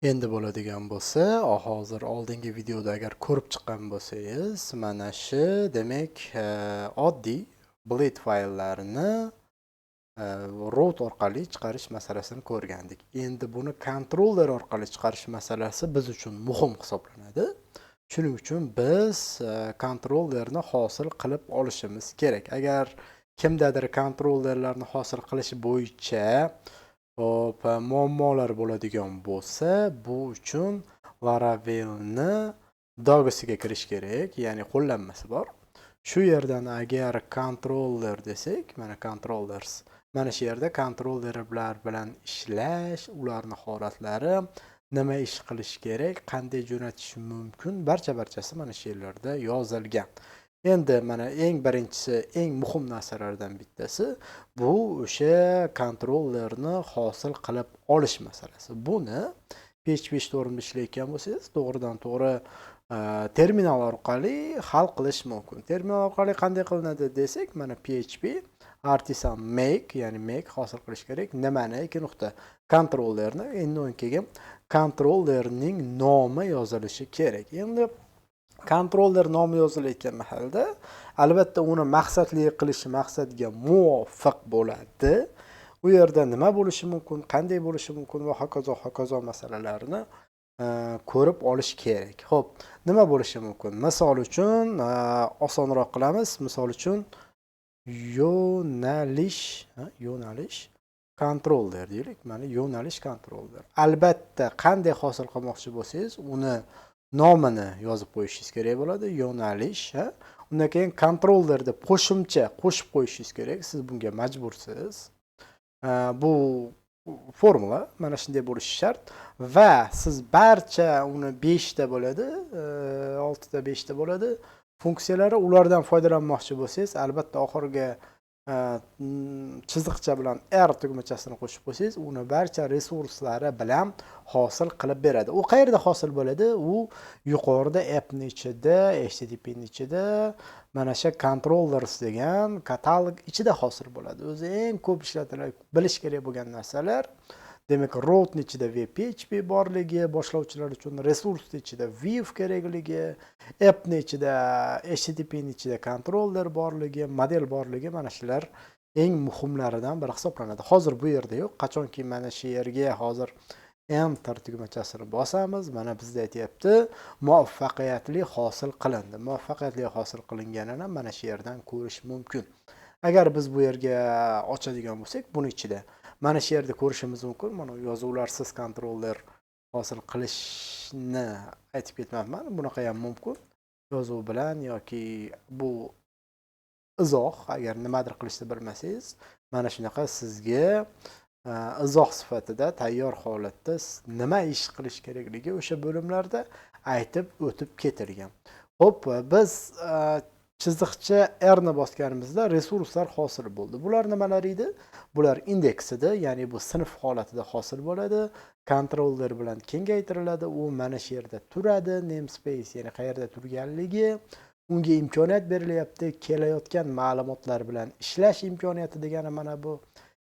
Endi bo'ladigan bo'lsa, hozir oldingi videoda agar ko'rib chiqqan bo'lsangiz, mana shu demak oddiy blade fayllarini root orqali chiqarish masalasini ko'rgandik. Endi buni controller orqali chiqarish masalasi biz uchun muhim hisoblanadi. Shuning uchun biz controllerni hosil qilib olishimiz kerak. Agar kimdadir controllerlarni hosil qilish bo'yicha muammolar bo'ladigan bo'lsa, bu uchun Laravelni dogisiga kirish kerak, ya'ni qo'llanmasi bor. Shu yerdan agar controller desak, mana controllers, mana shu yerda controllerlar bilan ishlash, ularning holatlari, nima ish qilish kerak, qanday jo'natish mumkin, barchasi mana shu yerlarda yozilgan. Endi mana eng birinchisi, eng muhim narsalardan bittasi bu o'sha controllerni hosil qilib olish masalasi. Buni PHP Stormda ishlayotgan bo'lsangiz, to'g'ridan to'g'ri terminal orqali hal qilish mumkin. Terminal orqali qanday qilinadi desak, mana PHP artisan make, ya'ni make hosil qilish kerak. Nimani? 2 nuqta controllerni, endi keyin controllerning nomi yozilishi kerak. Endi controller nomi yozilayotgan mahalda albatta uni maqsadli qilish maqsadga muvofiq bo'ladi. U yerda nima bo'lishi mumkin, qanday bo'lishi mumkin va hokazo masalalarni ko'rib olish kerak. Xo'p, nima bo'lishi mumkin? Misol uchun osonroq qilamiz. Misol uchun yo'nalish controller deylik. Mana yo'nalish controller. Albatta qanday hosil qilmoqchi bo'lsangiz, uni nomini yozib qo'yishingiz kerak bo'ladi. Yo'nalish, undan keyin controller deb qo'shimcha qo'shib qo'yishingiz kerak. Siz bunga majbursiz. Bu formula mana shunday bo'lishi shart va siz barcha uni 5 ta bo'ladi, 6 ta 5 ta bo'ladi funksiyalari, ulardan foydalanmoqchi bo'lsangiz, albatta oxirgi chiziqcha bilan R tugmachasini qo'shib qo'ysangiz, uni barcha resurslari bilan hosil qilib beradi. U qayerda hosil bo'ladi? U yuqorida appning ichida, HTTPning ichida, mana shu controllers degan katalog ichida hosil bo'ladi. O'zi eng ko'p ishlatiladigan, bilish kerak bo'lgan narsalar, demak, rootning ichida PHP borligi, boshlovchilar uchun resursning ichida Vue kerakligi, appning ichida HTTPning ichida controller borligi, model borligi, mana shular eng muhimlaridan biri hisoblanadi. Hozir bu yerda yo'q. Qachonki mana shu yerga hozir enter tugmachasini bosamiz, mana bizda aytyapti, muvaffaqiyatli hosil qilindi. Muvaffaqiyatli hosil qilinganini mana shu yerdan ko'rish mumkin. Agar biz bu yerga ochadigan bo'lsak, buni ichida mana shu yerda ko'rishimiz mumkin. Mana yozuvlarsiz controller hosil qilishni aytib ketmayapman. Bunaqa ham mumkin. Yozuv bilan yoki bu izoh, agar nimadir qilishni bilmasangiz, mana shunaqa sizga izoh sifatida tayyor holatda nima ish qilish kerakligi o'sha bo'limlarda aytib o'tib ketilgan. Xo'p, biz chiziqcha R ni bosganimizda resurslar hosil bo'ldi. Bular nimalar edi? Bular indeksida, ya'ni bu sinf holatida hosil bo'ladi. Controller bilan kengaytiriladi. U mana shu yerda turadi, namespace, ya'ni qayerda turganligi, unga imkoniyat berilyapti, kelayotgan ma'lumotlar bilan ishlash imkoniyati degani mana bu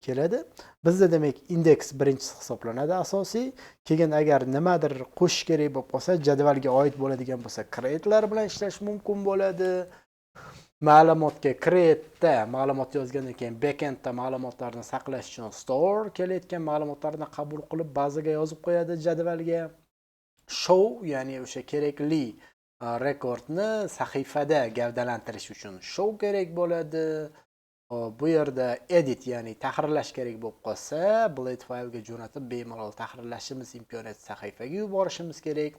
keladi. Bizda demak indeks birinchisi hisoblanadi asosiy. Keyin agar nimadir qo'shish kerak bo'lib qolsa, jadvalga oid bo'ladigan bo'lsa, create'lar bilan ishlash mumkin bo'ladi. Ma'lumotga create'da ma'lumot yozgandan keyin backendda ma'lumotlarni saqlash uchun store kelayotgan ma'lumotlarni qabul qilib bazaga yozib qo'yadi jadvalga. Show, ya'ni o'sha kerakli rekordni sahifada gavdalantirish uchun show kerak bo'ladi. Bu yerda edit, ya'ni tahrirlash kerak bo'lib qolsa, blade faylga jo'natib bemalol tahrirlashimiz imkoniyati sahifaga yuborishimiz kerak.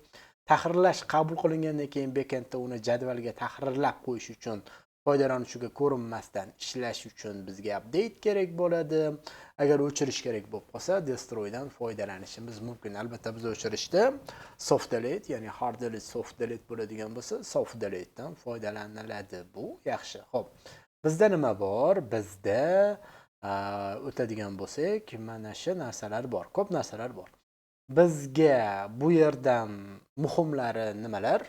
Tahrirlash qabul qilingandan keyin backendda uni jadvalga tahrirlab qo'yish uchun, foydalanuvchiga ko'rinmasdan ishlash uchun bizga update kerak bo'ladi. Agar o'chirish kerak bo'lib qolsa, destroydan foydalanishimiz mumkin. Albatta biz o'chirishda soft delete, ya'ni hard delete, soft delete bo'ladigan bo'lsa, soft delete dan foydalaniladi. Bu yaxshi. Xo'p. Bizda nima bor? Bizda o'tadigan bo'lsak, mana shu narsalar bor. Ko'p narsalar bor. Bizga bu yerdan muhimlari nimalar?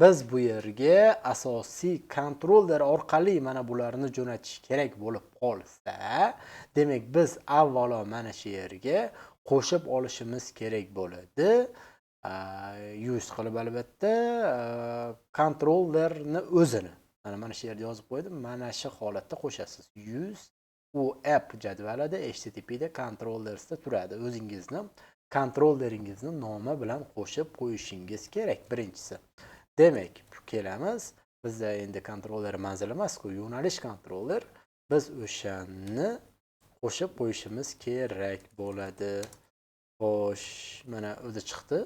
Biz bu yerga asosiy controller orqali mana bularni jo'natish kerak bo'lib qolsa, demak biz avvalo mana shu yerga qo'shib olishimiz kerak bo'ladi. Use qilib albatta kontrollerni o'zini. Mana shu yerda yozib qo'ydim. Mana shu holatda qo'shasiz. Use u app jadvalida HTTP'da controllersda turadi. O'zingizni kontrolleringizni nomi bilan qo'shib qo'yishingiz kerak birinchisi. Demak, kelamiz. Bizda endi kontroller manzil emas-ku, yo'nalish kontroller. Biz o'shani qo'shib qo'yishimiz kerak bo'ladi. Xo'sh, mana o'zi chiqdi.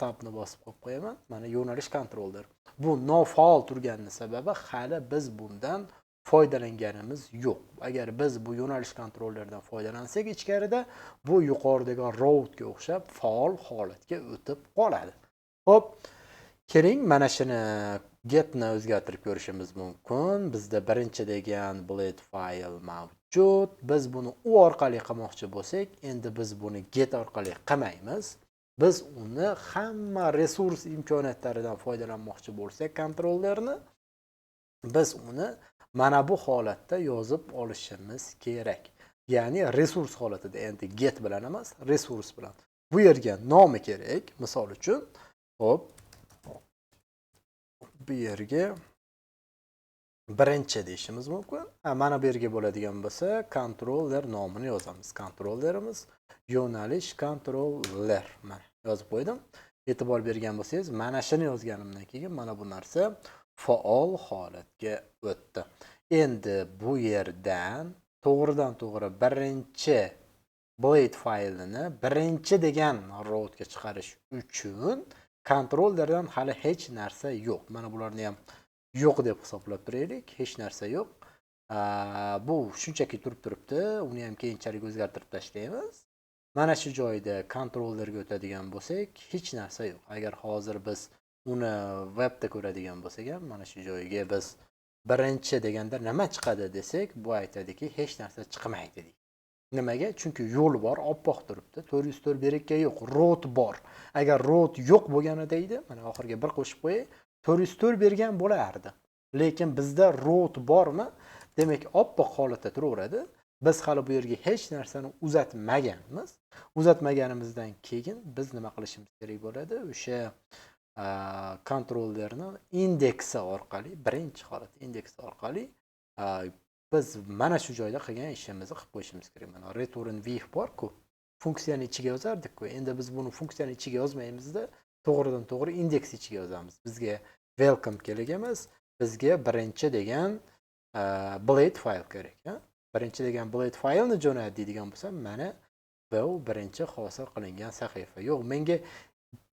Tabni bosib qo'yib qo'yaman. Mana yo'nalish kontroller. Bu nofaol turgani sababi hali biz bundan foydalanganimiz yo'q. Agar biz bu yo'nalish kontrollerdan foydalansak ichkarida, bu yuqoridagi routga o'xshab faol holatga o'tib qoladi. Xo'p, keling, mana shuni getni o'zgartirib ko'rishimiz mumkin. Bizda birinchi degan blade file mavjud. Biz buni u orqali qilmoqchi bo'lsak, endi biz buni get orqali qilmaymiz. Biz uni hamma resurs imkoniyatlaridan foydalanmoqchi bo'lsak, kontrollerni biz uni mana bu holatda yozib olishimiz kerak. Ya'ni resurs holatida, endi get bilan emas, resurs bilan. Bu yerga nomi kerak. Misol uchun, hop, bu yerga birinchi deyishimiz mumkin. Mana bu yerga bo'ladigan bo'lsa, kontroller nomini yozamiz. Kontrollerimiz yo'nalish kontroller. Mana yozib qo'ydim. E'tibor bergan bo'lsangiz, mana shuni yozganimdan keyin mana bu narsa faol holatga o'tdi. Endi bu yerdan to'g'ridan to'g'ri birinchi blade faylini birinchi degan routga chiqarish uchun kontrollerdan hali hech narsa yo'q. Mana bularni ham yo'q deb hisoblab turaylik. Hech narsa yo'q. Bu shunchaki turibdi. Uni ham keyinchalik o'zgartirib tashlaymiz. Mana shu joyda kontrollerga o'tadigan bo'lsak, hech narsa yo'q. Agar hozir biz uni webda ko'radigan bo'lsak ham, mana shu joyga biz birinchi deganda nima chiqadi desak, bu aytadiki, hech narsa chiqmaydi deydi. Nimaga? Chunki yo'l bor, oppoq turibdi. 404 berikka yo'q, root bor. Agar root yo'q bo'lganida edi, mana oxirga bir qo'shib qo'yay, 404 bergan bo'lardi. Lekin bizda root bormi? Demak, oppoq holatda turaveradi. Biz hali bu yerga hech narsani uzatmaganmiz. Uzatmaganimizdan keyin biz nima qilishimiz kerak bo'ladi? O'sha kontrollerni indeksi orqali, birinchi holat indeksi orqali biz mana shu joyda qilgan ishimizni qilib qo'yishimiz kerak. Mana return view bor-ku, funksiyani ichiga yozardik-ku. Endi biz buni funksiyani ichiga yozmaymizda, to'g'ridan to'g'ri indeks ichiga yozamiz. Bizga welcome kerak emas, bizga birinchi degan blade file kerak, ha? Birinchi degan blade faylni jo'nat deydigan bo'lsam, mana bu birinchi hosil qilingan sahifa. Yo'q, menga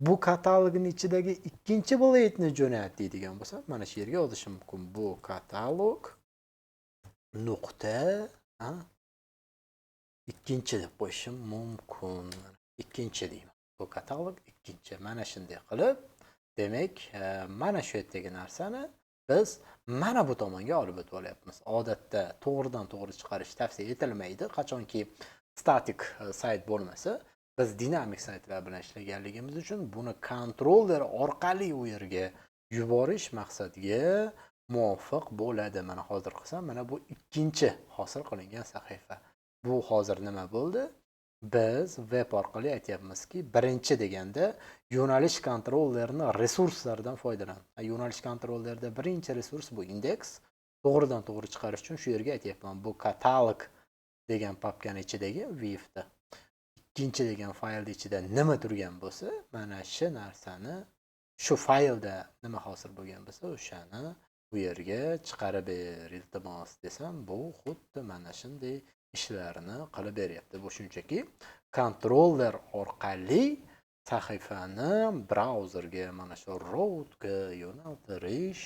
bu katalogning ichidagi ikkinchi blade'ni jo'nat deydigan bo'lsam, mana shu yerga yozishim mumkin. Bu katalog nuqta ikkinchi deb qo'yishim mumkin. Ikkinchi deyman. Bu katalog ikkinchi. Mana shunday qilib, demak, mana shu yerdagi narsani biz mana bu tomonga olib o'tib olyapmiz. Odatda to'g'ridan to'g'ri chiqarish tavsiya etilmaydi, qachonki statik sayt bo'lmasa. Biz dinamik saytlar bilan ishlaganligimiz uchun buni kontroller orqali u yerga yuborish maqsadga muvofiq bo'ladi. Mana hozir qilsam, mana bu ikkinchi hosil qilingan sahifa. Bu hozir nima bo'ldi? Biz web orqali aytyapmizki, birinchi deganda yo'nalish kontrollerini resurslaridan foydalan. Yo'nalish kontrollerida birinchi resurs bu indeks. To'g'ridan to'g'ri chiqarish uchun shu yerga aytyapman. Bu katalog degan papkaning ichidagi viewda. Ikkinchi degan faylning ichida nima turgan bo'lsa, mana shu narsani shu faylda nima hosil bo'lgan bo'lsa, o'shani bu yerga chiqarib ber, iltimos desam, bu xuddi mana shunday ishlarni qilib beryapti. Bu shunchaki kontroller orqali sahifani brauzerga mana shu routga yo'naltirish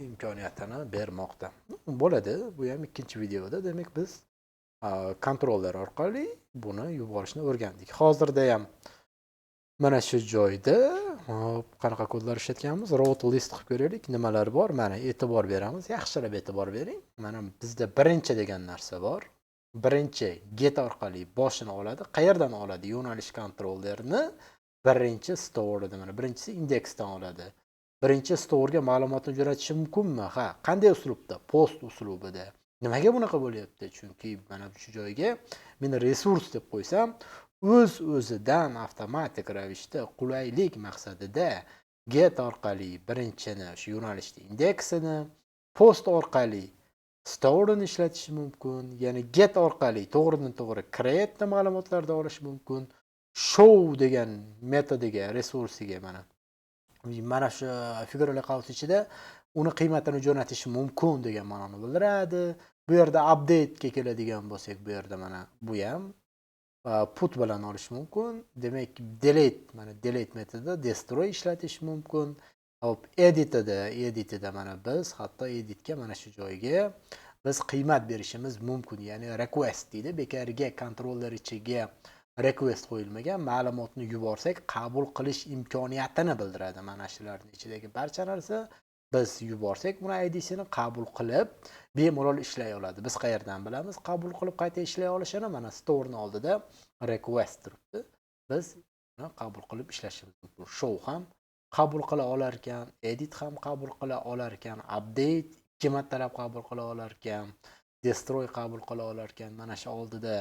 imkoniyatini bermoqda. Bo'ladi, bu ham ikkinchi videoda. Demak, biz kontroller orqali buni yuborishni o'rgandik. Hozirda ham mana shu joyda qanaqa kodlar ishlatganmiz, route list qilib ko'raylik, nimalar bor. Mana e'tibor beramiz, yaxshilab e'tibor bering. Mana bizda birinchi degan narsa bor. Birinchi get orqali boshini oladi. Qayerdan oladi? Yo'nalish kontrollerini birinchi store'da, mana birinchisi indeksdan oladi. Birinchi store'ga ma'lumotni jo'natishi mumkinmi? Ha, qanday uslubda? Post uslubida. Nimaga bunaqa bo'lyapti? Chunki mana shu joyga men resurs deb qo'ysam, o'z-o'zidan avtomatik ravishda qulaylik maqsadida get orqali birinchini shu yo'nalishda indeksini, post orqali store'ni ishlatish mumkin. Ya'ni get orqali to'g'ridan-to'g'ri create ma'lumotlarni olish mumkin. Show degan metodiga, resursiga mana shu figura layout ichida uni qiymatini jo'natish mumkin degan ma'noni bildiradi. Bu yerda update ga keladigan bo'lsak, bu yerda mana bu ham put bilan olish mumkin. Demak, delete metodida destroy ishlatish mumkin. Hop, editida mana biz hatto editga mana shu joyga biz qiymat berishimiz mumkin. Ya'ni request deydi. Bekarga kontroller ichiga request qo'yilmagan ma'lumotni yuborsak qabul qilish imkoniyatini bildiradi. Mana shularning ichidagi barcha narsa biz yuborsak buni ID'sini qabul qilib bemalol ishlay oladi. Biz qayerdan bilamiz qabul qilib qayta ishlay olishini? Mana store'ning oldida request turibdi. Biz uni qabul qilib ishlashimiz mumkin. Show ham qabul qila olar ekan, edit ham qabul qila olar ekan, update 2 martalab qabul qila olar ekan, destroy qabul qila olar ekan. Mana shu oldida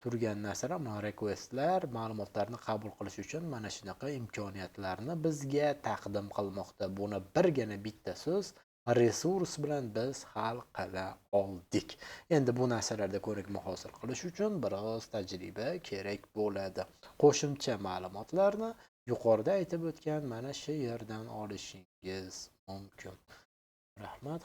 turgan narsalar, mana requestlar ma'lumotlarni qabul qilish uchun mana shunaqa imkoniyatlarni bizga taqdim qilmoqda. Buni birgina bitta so'z resurs bilan biz hal qila oldik. Endi bu narsalarda ko'nikma hosil qilish uchun biroz tajriba kerak bo'ladi. Qo'shimcha ma'lumotlarni yuqorida aytib o'tgan mana shu yerdan olishingiz mumkin. Rahmat.